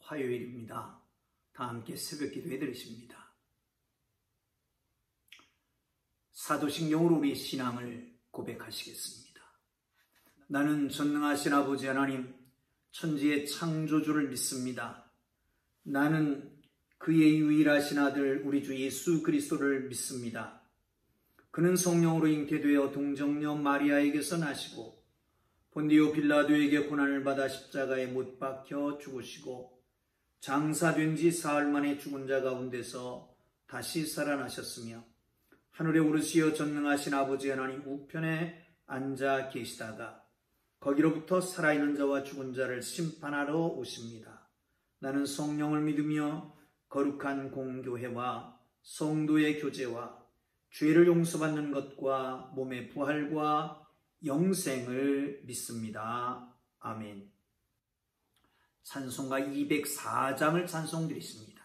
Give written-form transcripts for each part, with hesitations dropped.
화요일입니다. 다 함께 새벽 기도해 드리십니다. 사도신경으로 우리 신앙을 고백하시겠습니다. 나는 전능하신 아버지 하나님, 천지의 창조주를 믿습니다. 나는 그의 유일하신 아들 우리 주 예수 그리스도를 믿습니다. 그는 성령으로 잉태되어 동정녀 마리아에게서 나시고 본디오 빌라도에게 고난을 받아 십자가에 못 박혀 죽으시고 장사된 지 사흘 만에 죽은 자 가운데서 다시 살아나셨으며 하늘에 오르시어 전능하신 아버지 하나님 우편에 앉아 계시다가 거기로부터 살아있는 자와 죽은 자를 심판하러 오십니다. 나는 성령을 믿으며 거룩한 공교회와 성도의 교제와 죄를 용서받는 것과 몸의 부활과 영생을 믿습니다. 아멘. 찬송가 204장을 찬송드리십니다.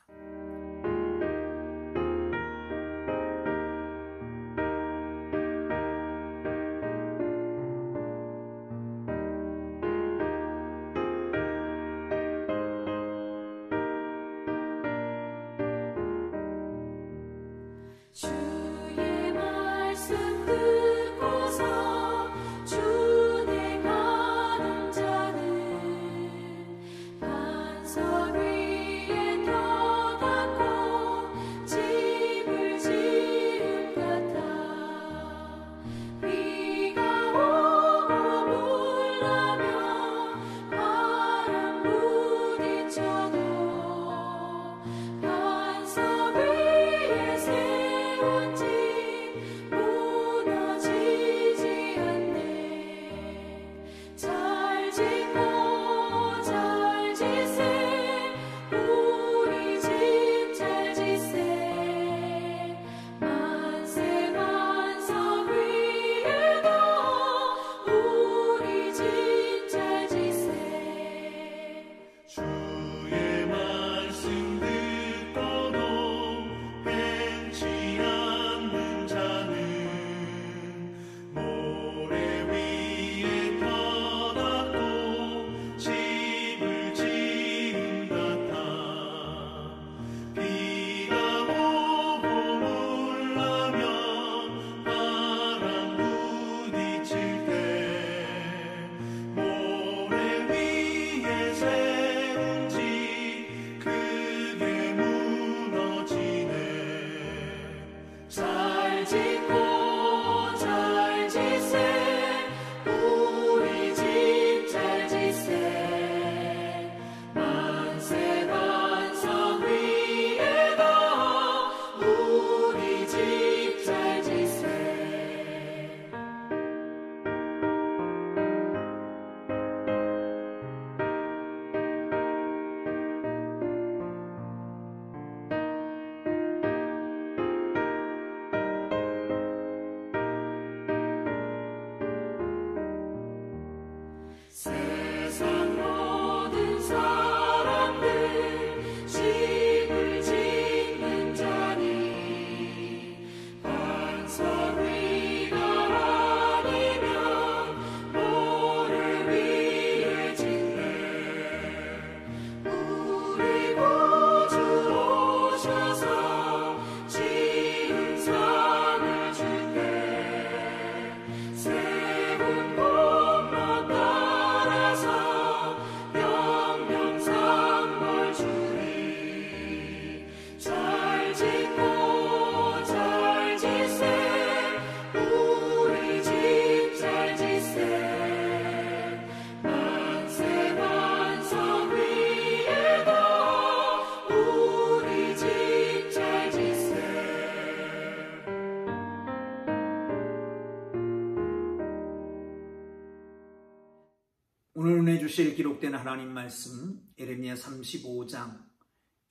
오늘 은혜 주실 기록된 하나님 말씀 예레미야 35장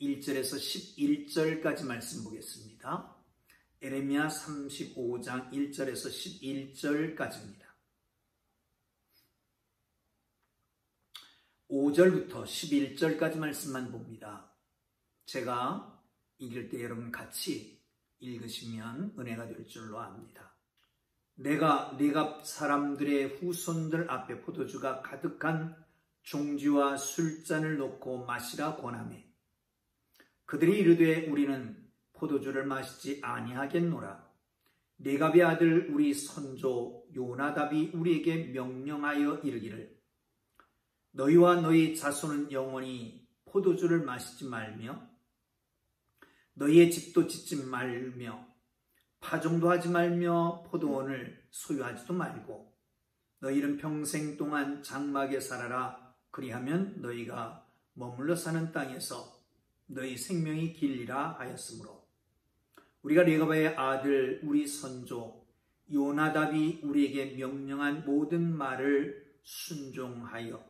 1절에서 11절까지 말씀 보겠습니다. 예레미야 35장 1절에서 11절까지입니다. 5절부터 11절까지 말씀만 봅니다. 제가 읽을 때 여러분 같이 읽으시면 은혜가 될 줄로 압니다. 내가 네갑 사람들의 후손들 앞에 포도주가 가득한 중지와 술잔을 놓고 마시라 권하매 그들이 이르되 우리는 포도주를 마시지 아니하겠노라. 레갑의 아들 우리 선조 요나답이 우리에게 명령하여 이르기를 너희와 너희 자손은 영원히 포도주를 마시지 말며 너희의 집도 짓지 말며 파종도 하지 말며 포도원을 소유하지도 말고 너희는 평생 동안 장막에 살아라. 그리하면 너희가 머물러 사는 땅에서 너희 생명이 길리라 하였으므로 우리가 레갑의 아들 우리 선조 요나답이 우리에게 명령한 모든 말을 순종하여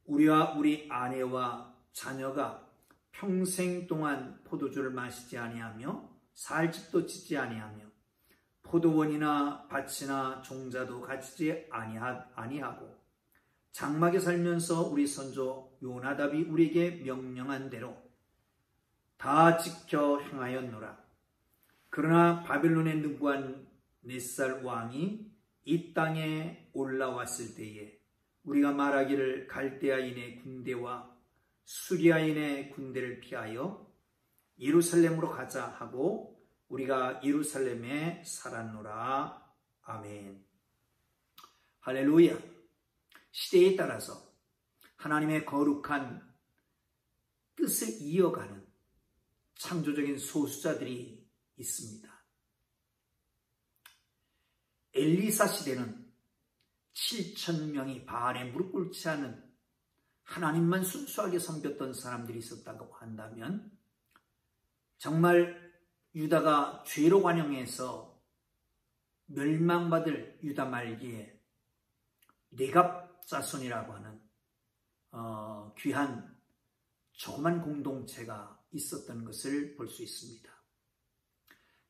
우리와 우리 아내와 자녀가 평생 동안 포도주를 마시지 아니하며 살 집도 짓지 아니하며 포도원이나 밭이나 종자도 가지지 아니하고 장막에 살면서 우리 선조 요나답이 우리에게 명령한 대로 다 지켜 행하였노라. 그러나 바벨론의 느부갓네살 왕이 이 땅에 올라왔을 때에 우리가 말하기를 갈대아인의 군대와 수리아인의 군대를 피하여 예루살렘으로 가자 하고 우리가 예루살렘에 살았노라. 아멘. 할렐루야. 시대에 따라서 하나님의 거룩한 뜻을 이어가는 창조적인 소수자들이 있습니다. 엘리사 시대는 7,000명이 바알에 무릎 꿇지 않은 하나님만 순수하게 섬겼던 사람들이 있었다고 한다면 정말 유다가 죄로 관영해서 멸망받을 유다 말기에 레갑 자손이라고 하는 귀한 조그만 공동체가 있었던 것을 볼 수 있습니다.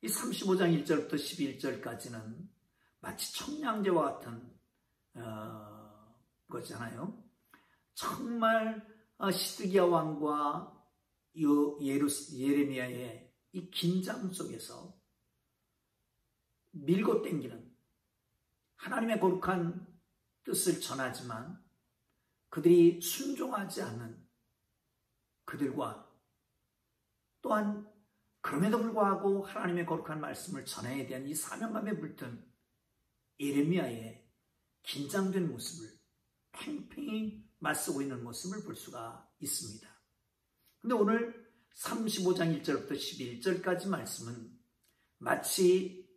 이 35장 1절부터 11절까지는 마치 청량제와 같은 거잖아요. 정말 시드기야 왕과 예레미야의 이 긴장 속에서 밀고 땡기는 하나님의 거룩한 뜻을 전하지만 그들이 순종하지 않는 그들과 또한 그럼에도 불구하고 하나님의 거룩한 말씀을 전해야 대한 이 사명감에 불든 예레미야의 긴장된 모습을 팽팽히 맞서고 있는 모습을 볼 수가 있습니다. 근데 오늘 35장 1절부터 11절까지 말씀은 마치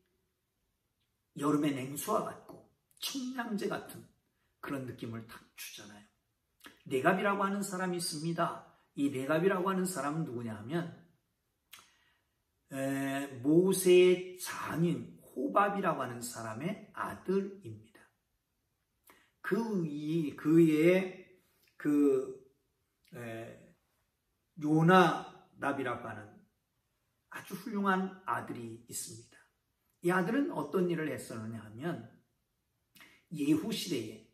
여름의 냉수와 같고 청량제 같은 그런 느낌을 딱 주잖아요. 레갑이라고 하는 사람이 있습니다. 이 레갑이라고 하는 사람은 누구냐 하면 모세의 장인 호밥이라고 하는 사람의 아들입니다. 그의 요나답이라고 하는 아주 훌륭한 아들이 있습니다. 이 아들은 어떤 일을 했었느냐 하면 예후 시대에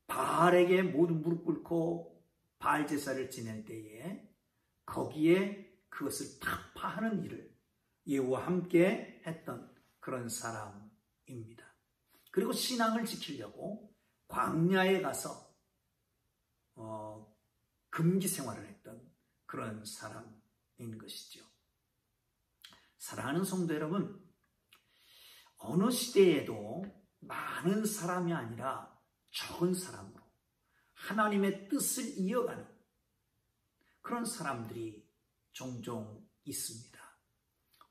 바알에게 모두 무릎 꿇고 바알 제사를 지낼 때에 거기에 그것을 타파하는 일을 예후와 함께 했던 그런 사람입니다. 그리고 신앙을 지키려고 광야에 가서 금기 생활을 했던 그런 사람인 것이죠. 사랑하는 성도 여러분, 어느 시대에도 많은 사람이 아니라 적은 사람으로 하나님의 뜻을 이어가는 그런 사람들이 종종 있습니다.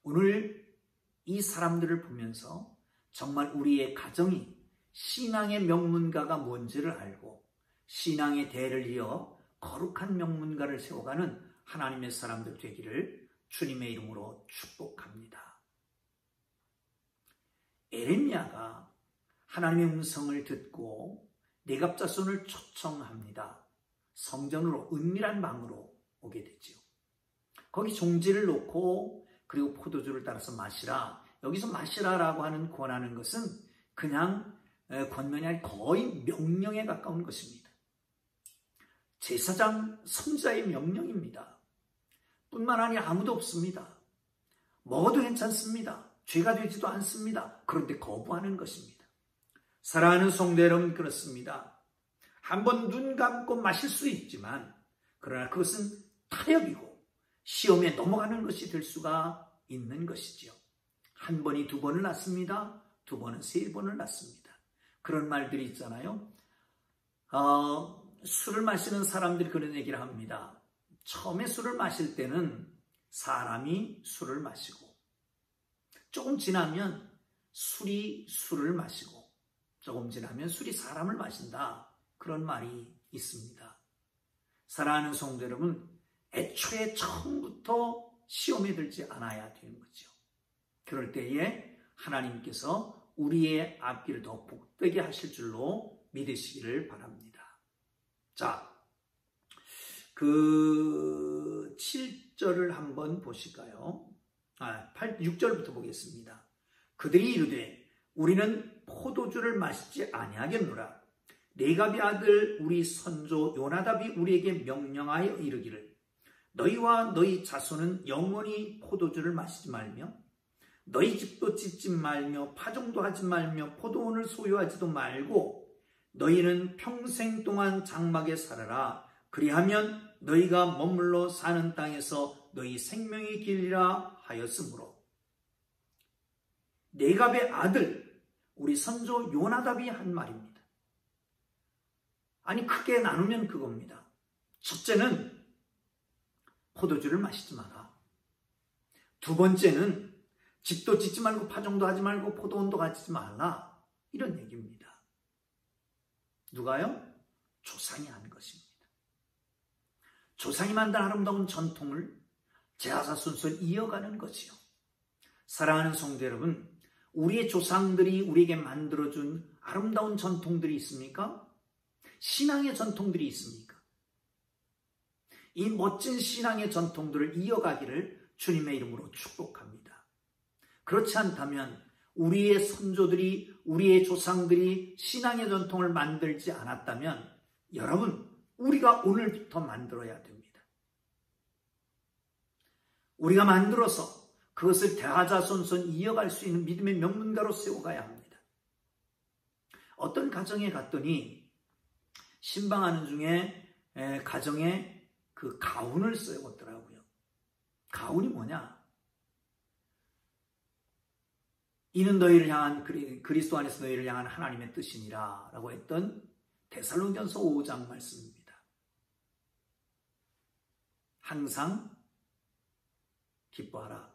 오늘 이 사람들을 보면서 정말 우리의 가정이 신앙의 명문가가 뭔지를 알고 신앙의 대를 이어 거룩한 명문가를 세워가는 하나님의 사람들 되기를 주님의 이름으로 축복합니다. 에레미야가 하나님의 음성을 듣고 레갑 자손을 초청합니다. 성전으로 은밀한 방으로 오게 되지요. 거기 종지를 놓고 그리고 포도주를 따라서 마시라. 여기서 마시라라고 하는 권하는 것은 그냥 권면이 아니라 거의 명령에 가까운 것입니다. 제사장 선지자의 명령입니다. 뿐만 아니라 아무도 없습니다. 먹어도 괜찮습니다. 죄가 되지도 않습니다. 그런데 거부하는 것입니다. 사랑하는 성도 여러분, 그렇습니다. 한번 눈 감고 마실 수 있지만 그러나 그것은 타협이고 시험에 넘어가는 것이 될 수가 있는 것이지요. 한 번이 두 번을 낳습니다. 두 번은 세 번을 낳습니다. 그런 말들이 있잖아요. 술을 마시는 사람들이 그런 얘기를 합니다. 처음에 술을 마실 때는 사람이 술을 마시고 조금 지나면 술이 술을 마시고 조금 지나면 술이 사람을 마신다. 그런 말이 있습니다. 사랑하는 성도 여러분, 애초에 처음부터 시험에 들지 않아야 되는 거죠. 그럴 때에 하나님께서 우리의 앞길을 더 복되게 하실 줄로 믿으시기를 바랍니다. 자, 그 7절을 한번 보실까요? 6절부터 보겠습니다. 그들이 이르되 우리는 포도주를 마시지 아니하겠노라. 레갑의 아들 우리 선조 요나답이 우리에게 명령하여 이르기를 너희와 너희 자손은 영원히 포도주를 마시지 말며 너희 집도 짓지 말며 파종도 하지 말며 포도원을 소유하지도 말고 너희는 평생 동안 장막에 살아라. 그리하면 너희가 머물러 사는 땅에서 너희 생명이 길리라 하였으므로. 레갑의 아들 우리 선조 요나답이 한 말입니다. 아니 크게 나누면 그겁니다. 첫째는 포도주를 마시지 마라. 두 번째는 집도 짓지 말고 파종도 하지 말고 포도원도 가지지 말라. 이런 얘기입니다. 누가요? 조상이 한 것입니다. 조상이 만든 아름다운 전통을 제자손손 이어가는 것이요. 사랑하는 성도 여러분, 우리의 조상들이 우리에게 만들어준 아름다운 전통들이 있습니까? 신앙의 전통들이 있습니까? 이 멋진 신앙의 전통들을 이어가기를 주님의 이름으로 축복합니다. 그렇지 않다면 우리의 선조들이, 우리의 조상들이 신앙의 전통을 만들지 않았다면 여러분, 우리가 오늘부터 만들어야 됩니다. 우리가 만들어서 그것을 대하자손손 이어갈 수 있는 믿음의 명문가로 세워가야 합니다. 어떤 가정에 갔더니 신방하는 중에 가정에 그 가훈을 써왔더라고요. 가훈이 뭐냐? 이는 너희를 향한 그리스도 안에서 너희를 향한 하나님의 뜻이니라 라고 했던 데살로니가서 5장 말씀입니다. 항상 기뻐하라.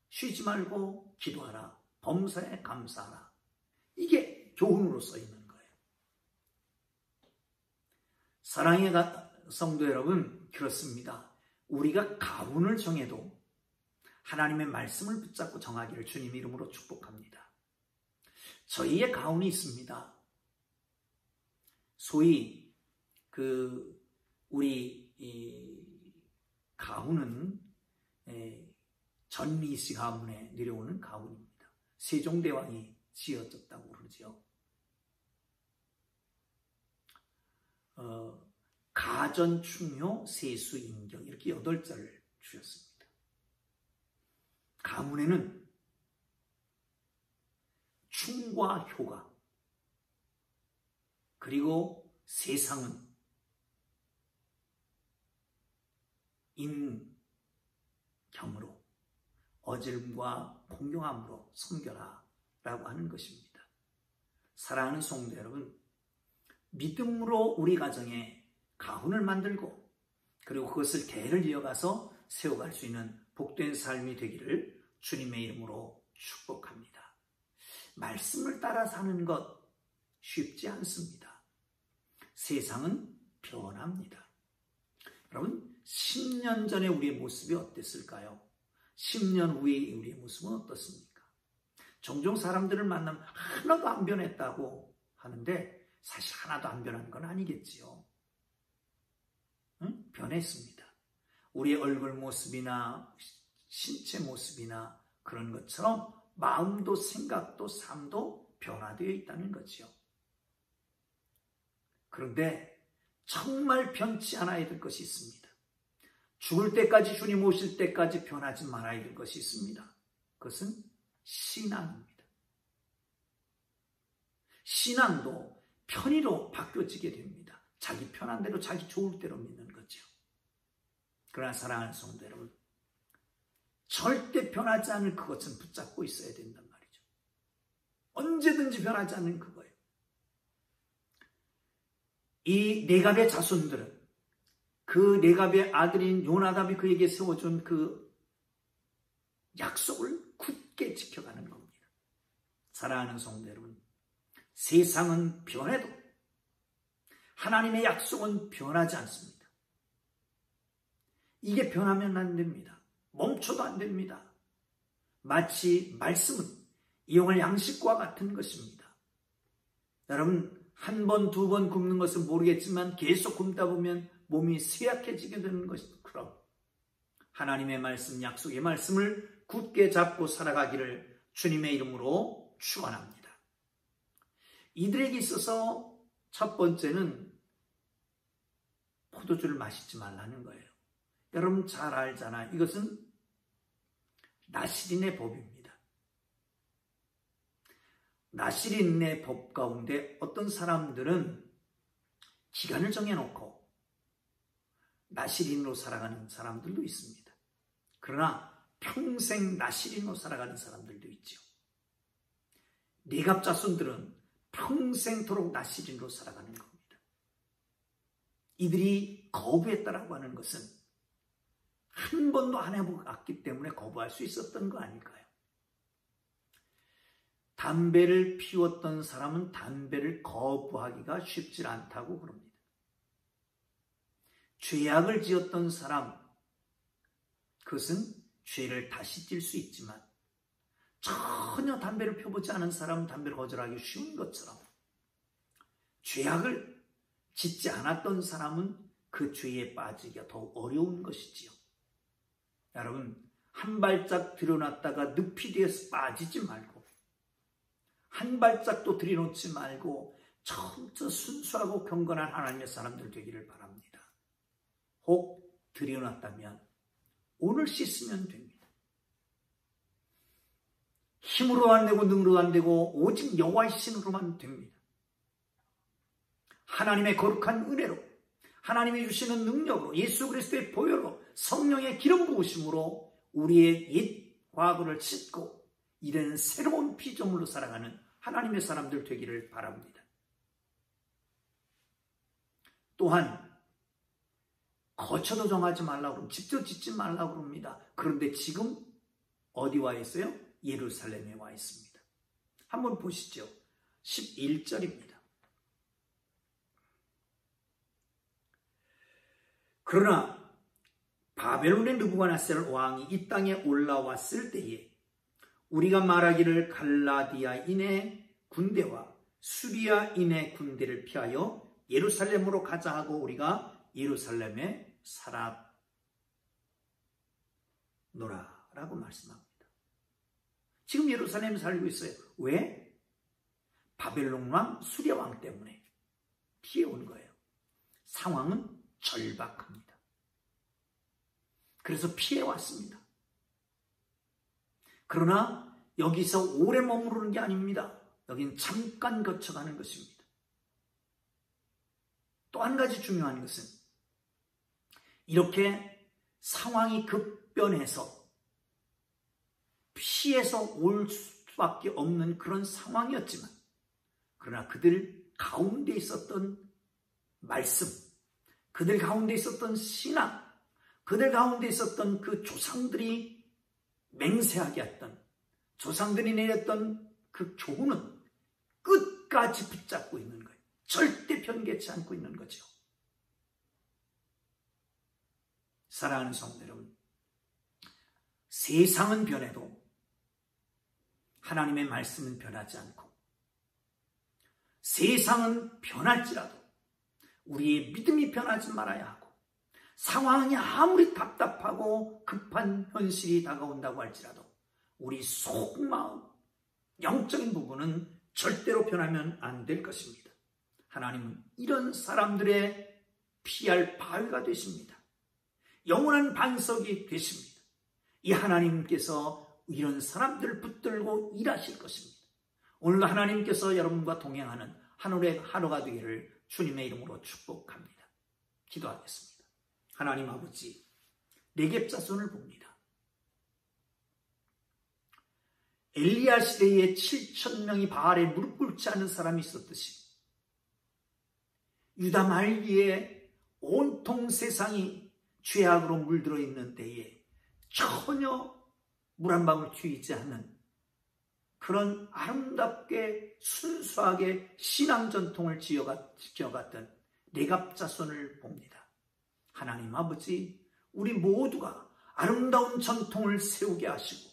쉬지 말고 기도하라. 범사에 감사하라. 이게 교훈으로 써 있는 거예요. 사랑의 성도 여러분, 그렇습니다. 우리가 가훈을 정해도 하나님의 말씀을 붙잡고 정하기를 주님 이름으로 축복합니다. 저희의 가훈이 있습니다. 소위 우리 가훈은 전리시 가문에 내려오는 가훈입니다. 세종대왕이 지어졌다고 그러죠. 가전, 충효, 세수, 인경 이렇게 8자를 주셨습니다. 가문에는 충과 효가 그리고 세상은 인경으로 어질음과 공경함으로 섬겨라 라고 하는 것입니다. 사랑하는 성도 여러분, 믿음으로 우리 가정에 가훈을 만들고 그리고 그것을 대를 이어가서 세워갈 수 있는 복된 삶이 되기를 주님의 이름으로 축복합니다. 말씀을 따라 사는 것 쉽지 않습니다. 세상은 변합니다. 여러분, 10년 전에 우리의 모습이 어땠을까요? 10년 후에 우리의 모습은 어떻습니까? 종종 사람들을 만나면 하나도 안 변했다고 하는데 사실 하나도 안 변한 건 아니겠지요. 응? 변했습니다. 우리의 얼굴 모습이나 신체 모습이나 그런 것처럼 마음도 생각도 삶도 변화되어 있다는 거지요. 그런데 정말 변치 않아야 될 것이 있습니다. 죽을 때까지, 주님 오실 때까지 변하지 말아야 될 것이 있습니다. 그것은 신앙입니다. 신앙도 편의로 바뀌어지게 됩니다. 자기 편한 대로 자기 좋을 대로 믿는 거죠. 그러나 사랑하는 성도 여러분, 절대 변하지 않을 그것은 붙잡고 있어야 된단 말이죠. 언제든지 변하지 않는 그거예요. 이 레갑의 자손들은 그 레갑의 아들인 요나답이 그에게 세워준 그 약속을 굳게 지켜가는 겁니다. 사랑하는 성도 여러분, 세상은 변해도 하나님의 약속은 변하지 않습니다. 이게 변하면 안 됩니다. 멈춰도 안 됩니다. 마치 말씀은 이용할 양식과 같은 것입니다. 여러분, 한 번, 두 번 굶는 것은 모르겠지만 계속 굶다 보면 몸이 쇠약해지게 되는 것처럼 하나님의 말씀, 약속의 말씀을 굳게 잡고 살아가기를 주님의 이름으로 축원합니다. 이들에게 있어서 첫 번째는 포도주를 마시지 말라는 거예요. 여러분 잘 알잖아요. 이것은 나시린의 법입니다. 나시린의 법 가운데 어떤 사람들은 기간을 정해놓고 나시린으로 살아가는 사람들도 있습니다. 그러나 평생 나시린으로 살아가는 사람들도 있죠. 레갑 자손들은 평생토록 나시린으로 살아가는 겁니다. 이들이 거부했다라고 하는 것은 한 번도 안 해봤기 때문에 거부할 수 있었던 거 아닐까요? 담배를 피웠던 사람은 담배를 거부하기가 쉽지 않다고 그럽니다. 죄악을 지었던 사람, 그것은 죄를 다시 질 수 있지만 전혀 담배를 펴보지 않은 사람은 담배를 거절하기 쉬운 것처럼 죄악을 짓지 않았던 사람은 그 죄에 빠지기가 더욱 어려운 것이지요. 여러분, 한 발짝 들여놨다가 늪이 되어서 빠지지 말고 한 발짝도 들여놓지 말고 처음부터 순수하고 경건한 하나님의 사람들 되기를 바랍니다. 혹 들여놨다면 오늘 씻으면 됩니다. 힘으로 안 되고 능으로 안 되고 오직 여호와의 신으로만 됩니다. 하나님의 거룩한 은혜로, 하나님이 주시는 능력으로, 예수 그리스도의 보혈로, 성령의 기름 부으심으로 우리의 옛 과거를 씻고 이제는 새로운 피조물로 살아가는 하나님의 사람들 되기를 바랍니다. 또한 거처도 정하지 말라고 그럽니다. 집도 짓지 말라고 그럽니다. 그런데 지금 어디 와 있어요? 예루살렘에 와 있습니다. 한번 보시죠. 11절입니다. 그러나 바벨론의 느부갓네살 왕이 이 땅에 올라왔을 때에 우리가 말하기를 갈라디아인의 군대와 수리아인의 군대를 피하여 예루살렘으로 가자 하고 우리가 예루살렘에 살았노라라고 말씀합니다. 지금 예루살렘에 살고 있어요. 왜? 바벨론 왕, 수리아 왕 때문에 피해온 거예요. 상황은 절박합니다. 그래서 피해왔습니다. 그러나 여기서 오래 머무르는 게 아닙니다. 여기는 잠깐 거쳐가는 것입니다. 또 한 가지 중요한 것은 이렇게 상황이 급변해서 피해서 올 수밖에 없는 그런 상황이었지만 그러나 그들 가운데 있었던 말씀, 그들 가운데 있었던 신앙, 그들 가운데 있었던 그 조상들이 맹세하게 했던, 조상들이 내렸던 그 교훈은 끝까지 붙잡고 있는 거예요. 절대 변개치 않고 있는 거죠. 사랑하는 성도 여러분, 세상은 변해도 하나님의 말씀은 변하지 않고, 세상은 변할지라도 우리의 믿음이 변하지 말아야 하고, 상황이 아무리 답답하고 급한 현실이 다가온다고 할지라도 우리 속마음, 영적인 부분은 절대로 변하면 안 될 것입니다. 하나님은 이런 사람들의 피할 바위가 되십니다. 영원한 반석이 되십니다. 이 하나님께서 이런 사람들을 붙들고 일하실 것입니다. 오늘도 하나님께서 여러분과 동행하는 하루가 되기를 주님의 이름으로 축복합니다. 기도하겠습니다. 하나님 아버지, 레겝 자손을 봅니다. 엘리야 시대에 7,000명이 바알에 무릎 꿇지 않은 사람이 있었듯이 유다 말기에 온통 세상이 죄악으로 물들어 있는 때에 전혀 물 한 방울 튀지 않는 그런 아름답게 순수하게 신앙 전통을 지켜갔던 레갑 자손을 봅니다. 하나님 아버지, 우리 모두가 아름다운 전통을 세우게 하시고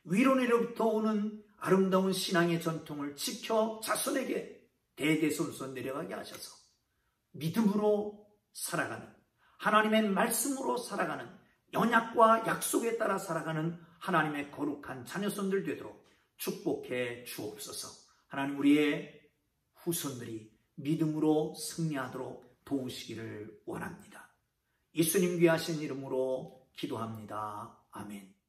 위로 내려부터 오는 아름다운 신앙의 전통을 지켜 자손에게 대대손손 내려가게 하셔서 믿음으로 살아가는, 하나님의 말씀으로 살아가는, 언약과 약속에 따라 살아가는 하나님의 거룩한 자녀손들 되도록 축복해 주옵소서. 하나님, 우리의 후손들이 믿음으로 승리하도록 도우시기를 원합니다. 예수님 귀하신 이름으로 기도합니다. 아멘.